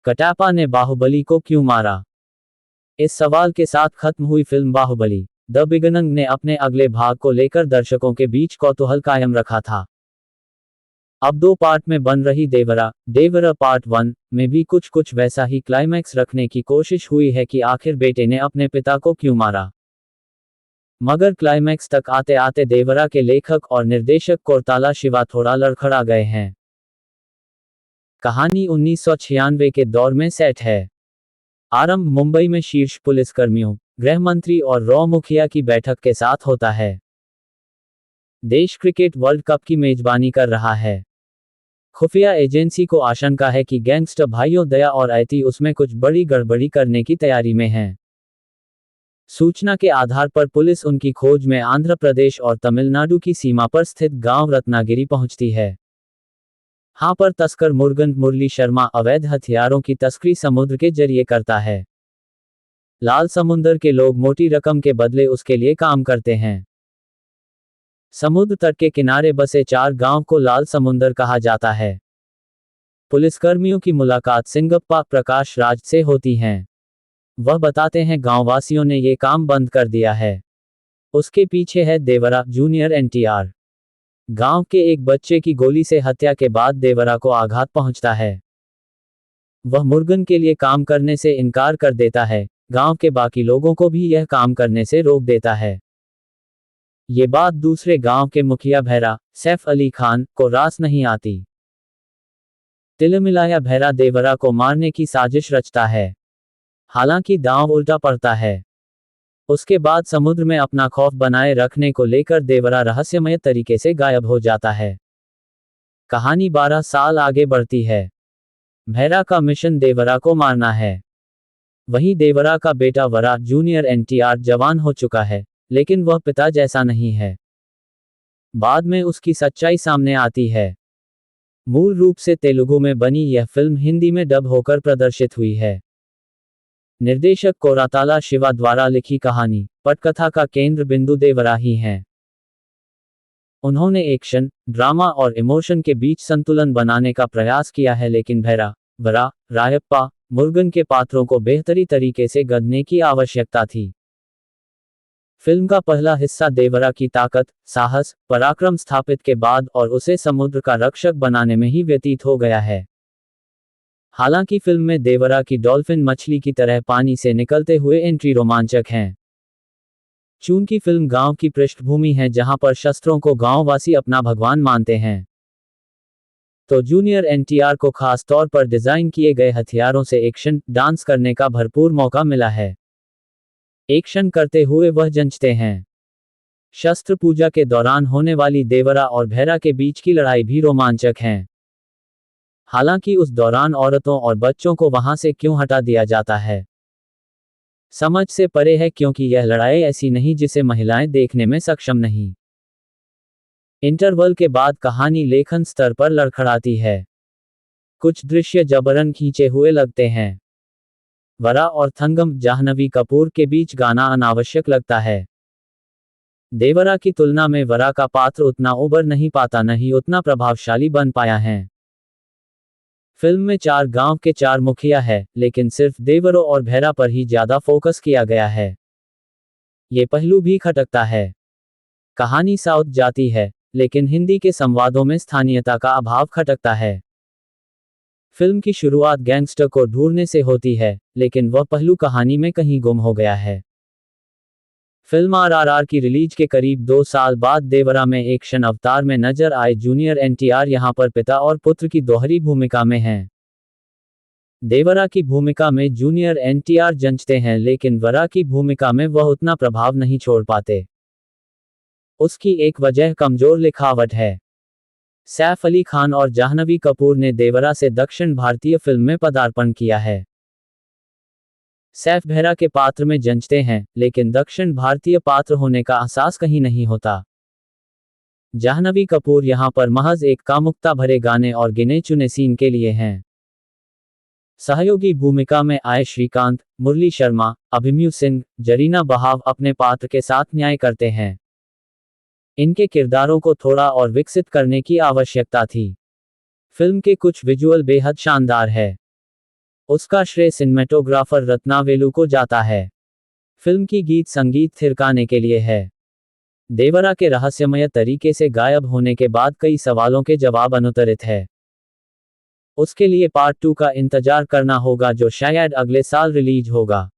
कटप्पा ने बाहुबली को क्यों मारा? इस सवाल के साथ खत्म हुई फिल्म बाहुबली द बिगिनिंग ने अपने अगले भाग को लेकर दर्शकों के बीच कौतूहल कायम रखा था। अब 2 पार्ट में बन रही देवरा पार्ट 1 में भी कुछ वैसा ही क्लाइमैक्स रखने की कोशिश हुई है कि आखिर बेटे ने अपने पिता को क्यों मारा। मगर क्लाइमैक्स तक आते आते देवरा के लेखक और निर्देशक कोरताला शिवा थोड़ा लड़खड़ा गए हैं। कहानी 1996 के दौर में सेट है। आरंभ मुंबई में शीर्ष पुलिसकर्मियों, गृह मंत्री और रॉ मुखिया की बैठक के साथ होता है। देश क्रिकेट वर्ल्ड कप की मेजबानी कर रहा है। खुफिया एजेंसी को आशंका है कि गैंगस्टर भाइयों दया और ऐती उसमें कुछ बड़ी गड़बड़ी करने की तैयारी में हैं। सूचना के आधार पर पुलिस उनकी खोज में आंध्र प्रदेश और तमिलनाडु की सीमा पर स्थित गांव रत्नागिरी पहुंचती है। हां पर तस्कर मुरली शर्मा अवैध हथियारों की तस्करी समुद्र के जरिए करता है। लाल समुंदर के लोग मोटी रकम के बदले उसके लिए काम करते हैं। समुद्र तट के किनारे बसे 4 गांव को लाल समुंदर कहा जाता है। पुलिसकर्मियों की मुलाकात सिंगप्पा प्रकाश राज से होती हैं। वह बताते हैं गांववासियों ने ये काम बंद कर दिया है। उसके पीछे है देवरा जूनियर एनटीआर। गांव के एक बच्चे की गोली से हत्या के बाद देवरा को आघात पहुंचता है। वह मुर्गन के लिए काम करने से इनकार कर देता है। गांव के बाकी लोगों को भी यह काम करने से रोक देता है। ये बात दूसरे गांव के मुखिया भैरा सैफ अली खान को रास नहीं आती। तिलमिलाया भैरा देवरा को मारने की साजिश रचता है। हालांकि दांव उल्टा पड़ता है। उसके बाद समुद्र में अपना खौफ बनाए रखने को लेकर देवरा रहस्यमय तरीके से गायब हो जाता है। कहानी 12 साल आगे बढ़ती है। भैरा का मिशन देवरा को मारना है। वहीं देवरा का बेटा वरा जूनियर एनटीआर जवान हो चुका है, लेकिन वह पिता जैसा नहीं है। बाद में उसकी सच्चाई सामने आती है। मूल रूप से तेलुगु में बनी यह फिल्म हिंदी में डब होकर प्रदर्शित हुई है। निर्देशक कोराताला शिवा द्वारा लिखी कहानी पटकथा का केंद्र बिंदु देवरा ही हैं। उन्होंने एक्शन, ड्रामा और इमोशन के बीच संतुलन बनाने का प्रयास किया है, लेकिन भैरा, वरा, रायप्पा, मुर्गन के पात्रों को बेहतरी तरीके से गढ़ने की आवश्यकता थी। फिल्म का पहला हिस्सा देवरा की ताकत, साहस, पराक्रम स्थापित के बाद और उसे समुद्र का रक्षक बनाने में ही व्यतीत हो गया है। हालांकि फिल्म में देवरा की डॉल्फिन मछली की तरह पानी से निकलते हुए एंट्री रोमांचक हैं। चूंकि फिल्म गांव की पृष्ठभूमि है जहां पर शस्त्रों को गांववासी अपना भगवान मानते हैं, तो जूनियर एनटीआर को खास तौर पर डिजाइन किए गए हथियारों से एक्शन डांस करने का भरपूर मौका मिला है। एक्शन करते हुए वह जंचते हैं। शस्त्र पूजा के दौरान होने वाली देवरा और भैरा के बीच की लड़ाई भी रोमांचक है। हालांकि उस दौरान औरतों और बच्चों को वहां से क्यों हटा दिया जाता है, समझ से परे है, क्योंकि यह लड़ाई ऐसी नहीं जिसे महिलाएं देखने में सक्षम नहीं। इंटरवल के बाद कहानी लेखन स्तर पर लड़खड़ाती है। कुछ दृश्य जबरन खींचे हुए लगते हैं। वरा और थंगम जाह्नवी कपूर के बीच गाना अनावश्यक लगता है। देवरा की तुलना में वरा का पात्र उतना उबर नहीं पाता, न ही उतना प्रभावशाली बन पाया है। फिल्म में 4 गांव के 4 मुखिया है, लेकिन सिर्फ देवरो और भैरा पर ही ज्यादा फोकस किया गया है। ये पहलू भी खटकता है। कहानी साउथ जाती है, लेकिन हिंदी के संवादों में स्थानीयता का अभाव खटकता है। फिल्म की शुरुआत गैंगस्टर को ढूंढने से होती है, लेकिन वह पहलू कहानी में कहीं गुम हो गया है। फिल्म आरआरआर की रिलीज के करीब 2 साल बाद देवरा में एक्शन अवतार में नजर आए जूनियर एनटीआर यहां पर पिता और पुत्र की दोहरी भूमिका में हैं। देवरा की भूमिका में जूनियर एनटीआर जंचते हैं, लेकिन वरा की भूमिका में वह उतना प्रभाव नहीं छोड़ पाते। उसकी एक वजह कमजोर लिखावट है। सैफ अली खान और जाह्नवी कपूर ने देवरा से दक्षिण भारतीय फिल्म में पदार्पण किया है। सैफ भैरा के पात्र में जंचते हैं, लेकिन दक्षिण भारतीय पात्र होने का एहसास कहीं नहीं होता। जाह्नवी कपूर यहां पर महज एक कामुकता भरे गाने और गिने चुने सीन के लिए हैं। सहयोगी भूमिका में आए श्रीकांत, मुरली शर्मा, अभिमन्यु सिंह, जरीना बहाव अपने पात्र के साथ न्याय करते हैं। इनके किरदारों को थोड़ा और विकसित करने की आवश्यकता थी। फिल्म के कुछ विजुअल बेहद शानदार है। उसका श्रेय सिनेमेटोग्राफर रत्नावेलु को जाता है। फिल्म की गीत संगीत थिरकाने के लिए है। देवरा के रहस्यमय तरीके से गायब होने के बाद कई सवालों के जवाब अनुत्तरित है। उसके लिए पार्ट 2 का इंतजार करना होगा जो शायद अगले साल रिलीज होगा।